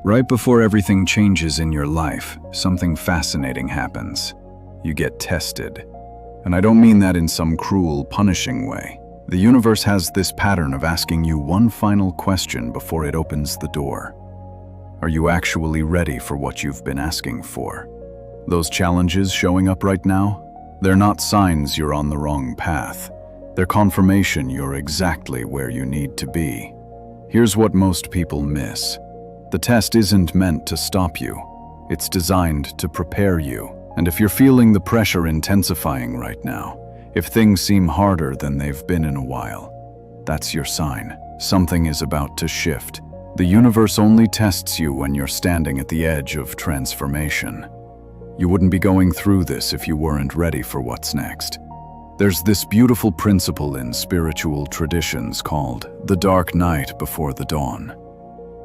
Right before everything changes in your life, something fascinating happens. You get tested. And I don't mean that in some cruel, punishing way. The universe has this pattern of asking you one final question before it opens the door. Are you actually ready for what you've been asking for? Those challenges showing up right now? They're not signs you're on the wrong path. They're confirmation you're exactly where you need to be. Here's what most people miss. The test isn't meant to stop you. It's designed to prepare you. And if you're feeling the pressure intensifying right now, if things seem harder than they've been in a while, that's your sign. Something is about to shift. The universe only tests you when you're standing at the edge of transformation. You wouldn't be going through this if you weren't ready for what's next. There's this beautiful principle in spiritual traditions called the dark night before the dawn.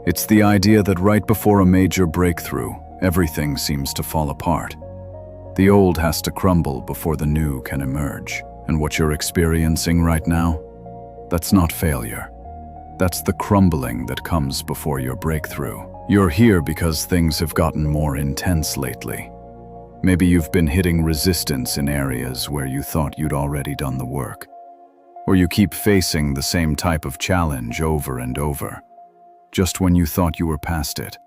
It's the idea that right before a major breakthrough, everything seems to fall apart. The old has to crumble before the new can emerge. And what you're experiencing right now, that's not failure. That's the crumbling that comes before your breakthrough. You're here because things have gotten more intense lately. Maybe you've been hitting resistance in areas where you thought you'd already done the work. Or you keep facing the same type of challenge over and over, just when you thought you were past it.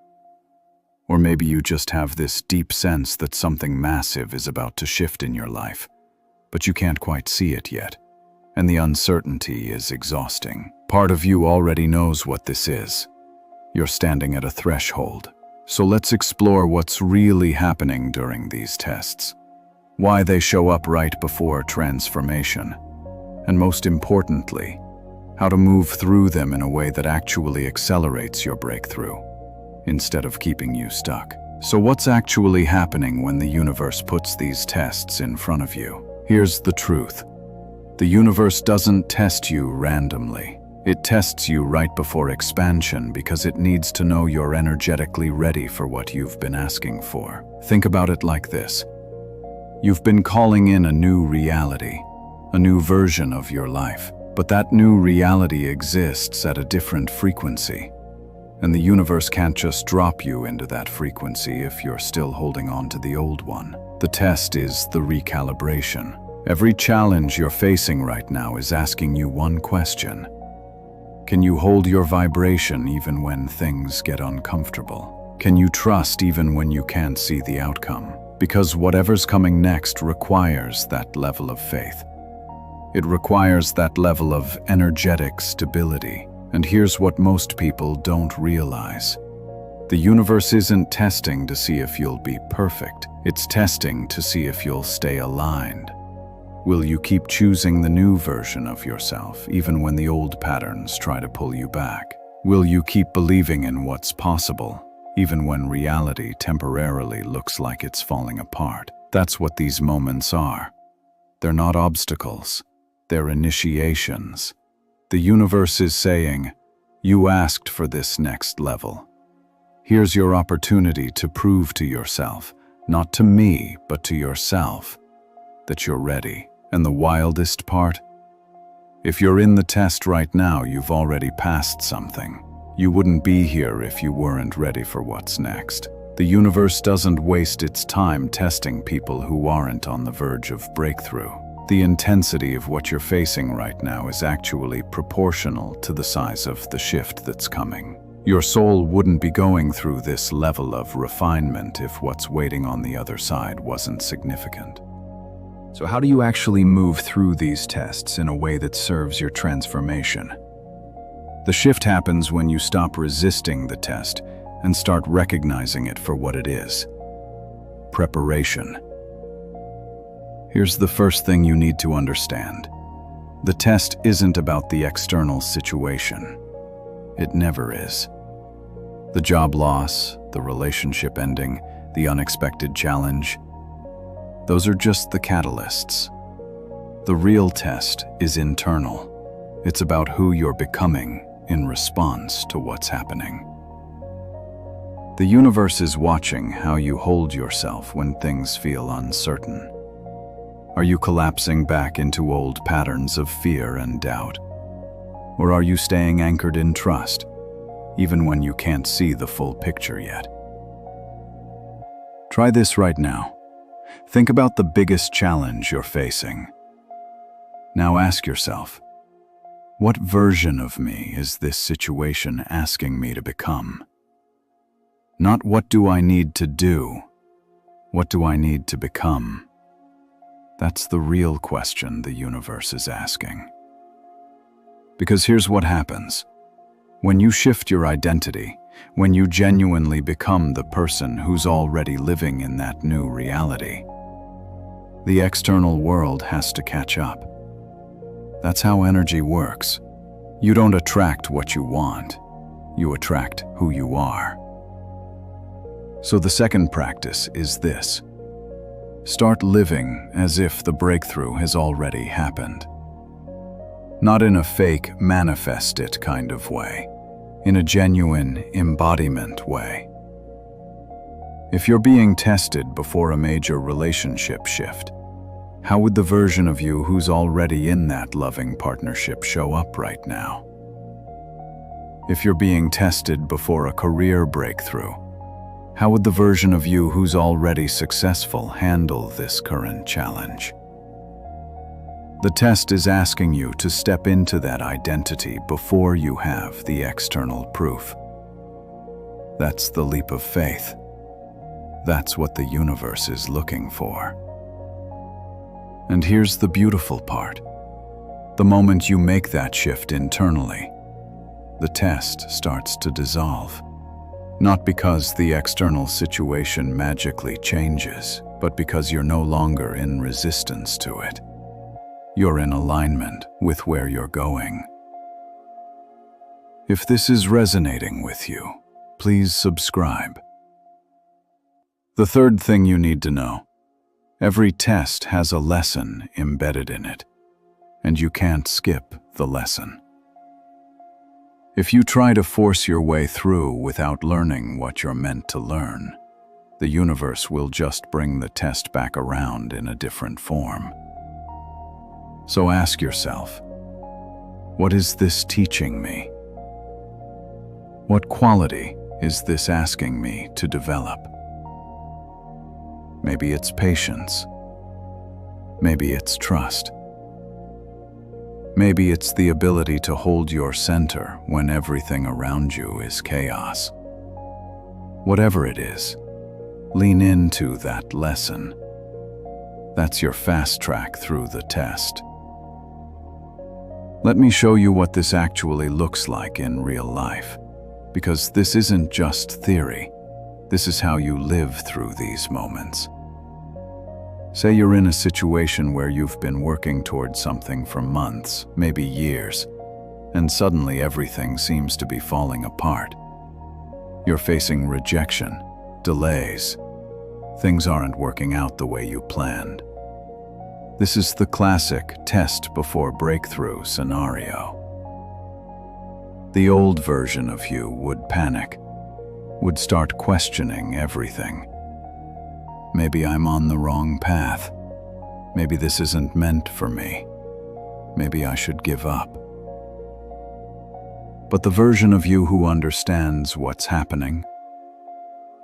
Or maybe you just have this deep sense that something massive is about to shift in your life, but you can't quite see it yet, and the uncertainty is exhausting. Part of you already knows what this is. You're standing at a threshold. So let's explore what's really happening during these tests, why they show up right before transformation, and most importantly, how to move through them in a way that actually accelerates your breakthrough, instead of keeping you stuck. So what's actually happening when the universe puts these tests in front of you? Here's the truth. The universe doesn't test you randomly. It tests you right before expansion because it needs to know you're energetically ready for what you've been asking for. Think about it like this. You've been calling in a new reality, a new version of your life. But that new reality exists at a different frequency. And the universe can't just drop you into that frequency if you're still holding on to the old one. The test is the recalibration. Every challenge you're facing right now is asking you one question. Can you hold your vibration even when things get uncomfortable? Can you trust even when you can't see the outcome? Because whatever's coming next requires that level of faith. It requires that level of energetic stability. And here's what most people don't realize. The universe isn't testing to see if you'll be perfect. It's testing to see if you'll stay aligned. Will you keep choosing the new version of yourself, even when the old patterns try to pull you back? Will you keep believing in what's possible, even when reality temporarily looks like it's falling apart? That's what these moments are. They're not obstacles. They're initiations. The universe is saying, you asked for this next level. Here's your opportunity to prove to yourself, not to me, but to yourself, that you're ready. And the wildest part? If you're in the test right now, you've already passed something. You wouldn't be here if you weren't ready for what's next. The universe doesn't waste its time testing people who aren't on the verge of breakthrough. The intensity of what you're facing right now is actually proportional to the size of the shift that's coming. Your soul wouldn't be going through this level of refinement if what's waiting on the other side wasn't significant. So how do you actually move through these tests in a way that serves your transformation? The shift happens when you stop resisting the test and start recognizing it for what it is. Preparation. Here's the first thing you need to understand. The test isn't about the external situation. It never is. The job loss, the relationship ending, the unexpected challenge, those are just the catalysts. The real test is internal. It's about who you're becoming in response to what's happening. The universe is watching how you hold yourself when things feel uncertain. Are you collapsing back into old patterns of fear and doubt? Or are you staying anchored in trust? even when you can't see the full picture yet. Try this right now. Think about the biggest challenge you're facing. Now ask yourself, what version of me is this situation asking me to become? Not what do I need to do, what do I need to become? That's the real question the universe is asking. Because here's what happens. When you shift your identity, when you genuinely become the person who's already living in that new reality, the external world has to catch up. That's how energy works. You don't attract what you want, you attract who you are. So the second practice is this. Start living as if the breakthrough has already happened. Not in a fake, manifest it kind of way, in a genuine embodiment way. If you're being tested before a major relationship shift, how would the version of you who's already in that loving partnership show up right now? If you're being tested before a career breakthrough, how would the version of you who's already successful handle this current challenge? The test is asking you to step into that identity before you have the external proof. That's the leap of faith. That's what the universe is looking for. And here's the beautiful part. The moment you make that shift internally, the test starts to dissolve. Not because the external situation magically changes, but because you're no longer in resistance to it. You're in alignment with where you're going. If this is resonating with you, please subscribe. The third thing you need to know. Every test has a lesson embedded in it, and you can't skip the lesson. If you try to force your way through without learning what you're meant to learn, the universe will just bring the test back around in a different form. So ask yourself, what is this teaching me? What quality is this asking me to develop? Maybe it's patience. Maybe it's trust. Maybe it's the ability to hold your center when everything around you is chaos. Whatever it is, lean into that lesson. That's your fast track through the test. Let me show you what this actually looks like in real life, because this isn't just theory. This is how you live through these moments. Say you're in a situation where you've been working towards something for months, maybe years, and suddenly everything seems to be falling apart. You're facing rejection, delays. Things aren't working out the way you planned. This is the classic test before breakthrough scenario. The old version of you would panic, would start questioning everything. Maybe I'm on the wrong path. Maybe this isn't meant for me. Maybe I should give up. But the version of you who understands what's happening,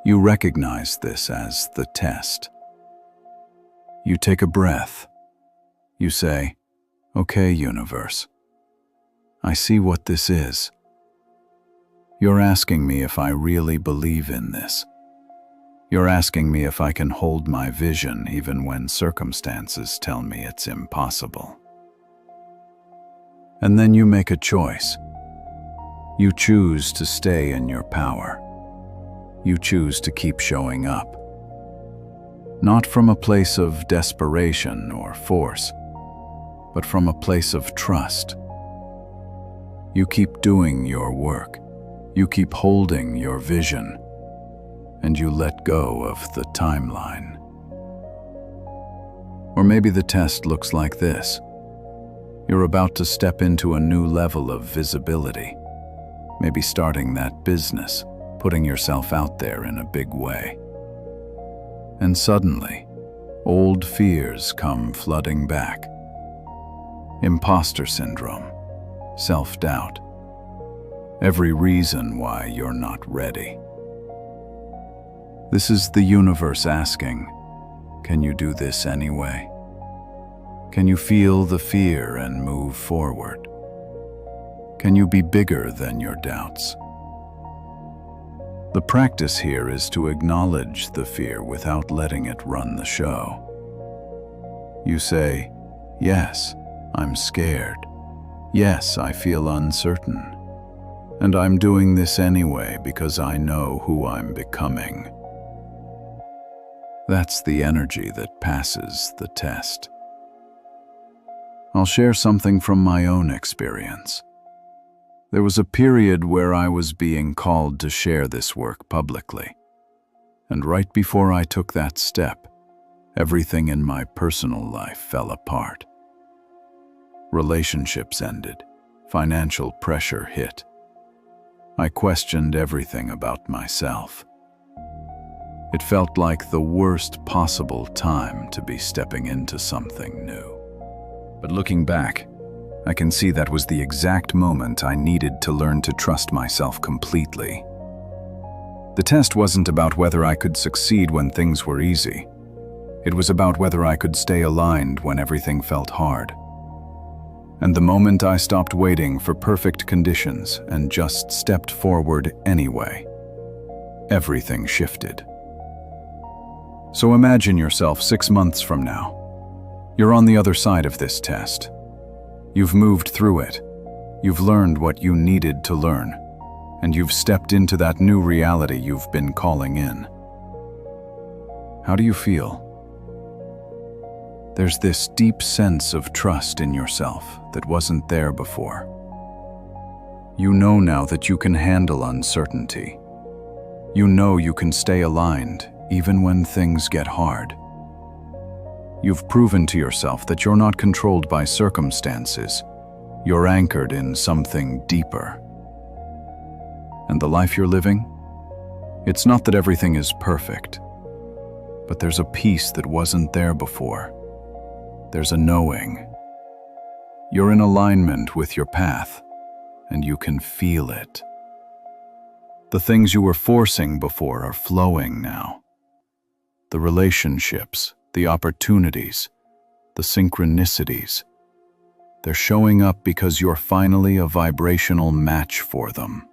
you recognize this as the test. You take a breath. You say, "Okay, universe, I see what this is. You're asking me if I really believe in this. You're asking me if I can hold my vision even when circumstances tell me it's impossible." And then you make a choice. You choose to stay in your power. You choose to keep showing up. Not from a place of desperation or force, but from a place of trust. You keep doing your work. You keep holding your vision. And you let go of the timeline. Or maybe the test looks like this. You're about to step into a new level of visibility. Maybe starting that business, putting yourself out there in a big way. And suddenly, old fears come flooding back. Imposter syndrome, self-doubt, every reason why you're not ready. This is the universe asking, can you do this anyway? Can you feel the fear and move forward? Can you be bigger than your doubts? The practice here is to acknowledge the fear without letting it run the show. You say, yes, I'm scared. Yes, I feel uncertain. And I'm doing this anyway because I know who I'm becoming. That's the energy that passes the test. I'll share something from my own experience. There was a period where I was being called to share this work publicly. And right before I took that step, everything in my personal life fell apart. Relationships ended. Financial pressure hit. I questioned everything about myself. It felt like the worst possible time to be stepping into something new. But looking back, I can see that was the exact moment I needed to learn to trust myself completely. The test wasn't about whether I could succeed when things were easy. It was about whether I could stay aligned when everything felt hard. And the moment I stopped waiting for perfect conditions and just stepped forward anyway, everything shifted. So imagine yourself 6 months from now. You're on the other side of this test. You've moved through it. You've learned what you needed to learn, and you've stepped into that new reality you've been calling in. How do you feel? There's this deep sense of trust in yourself that wasn't there before. You know now that you can handle uncertainty. You know you can stay aligned even when things get hard. You've proven to yourself that you're not controlled by circumstances. You're anchored in something deeper. And the life you're living? It's not that everything is perfect, but there's a peace that wasn't there before. There's a knowing. You're in alignment with your path, and you can feel it. The things you were forcing before are flowing now. The relationships, the opportunities, the synchronicities. They're showing up because you're finally a vibrational match for them.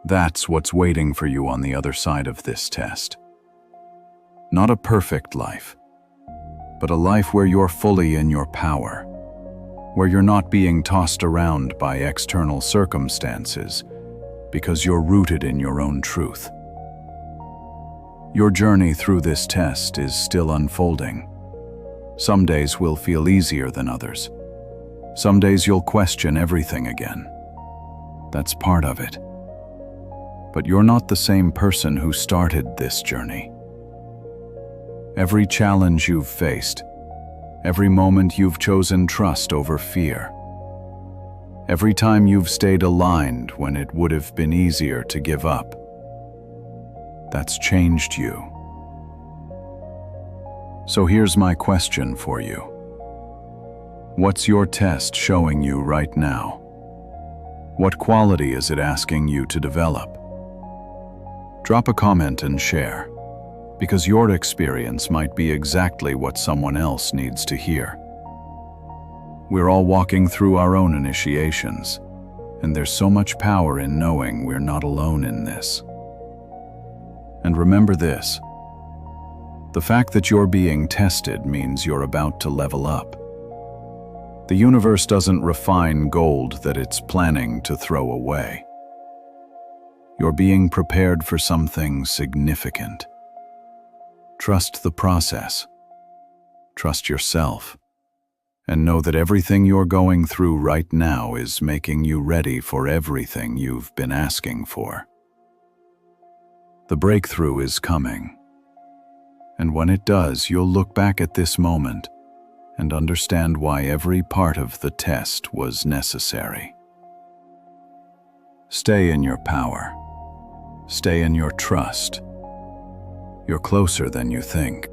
That's what's waiting for you on the other side of this test. Not a perfect life, but a life where you're fully in your power, where you're not being tossed around by external circumstances because you're rooted in your own truth. Your journey through this test is still unfolding. Some days will feel easier than others. Some days you'll question everything again. That's part of it. But you're not the same person who started this journey. Every challenge you've faced, every moment you've chosen trust over fear, every time you've stayed aligned when it would have been easier to give up, that's changed you. So here's my question for you. What's your test showing you right now? What quality is it asking you to develop? Drop a comment and share, because your experience might be exactly what someone else needs to hear. We're all walking through our own initiations, and there's so much power in knowing we're not alone in this. And remember this, the fact that you're being tested means you're about to level up. The universe doesn't refine gold that it's planning to throw away. You're being prepared for something significant. Trust the process. Trust yourself. And know that everything you're going through right now is making you ready for everything you've been asking for. The breakthrough is coming. And when it does, you'll look back at this moment and understand why every part of the test was necessary. Stay in your power. Stay in your trust. You're closer than you think.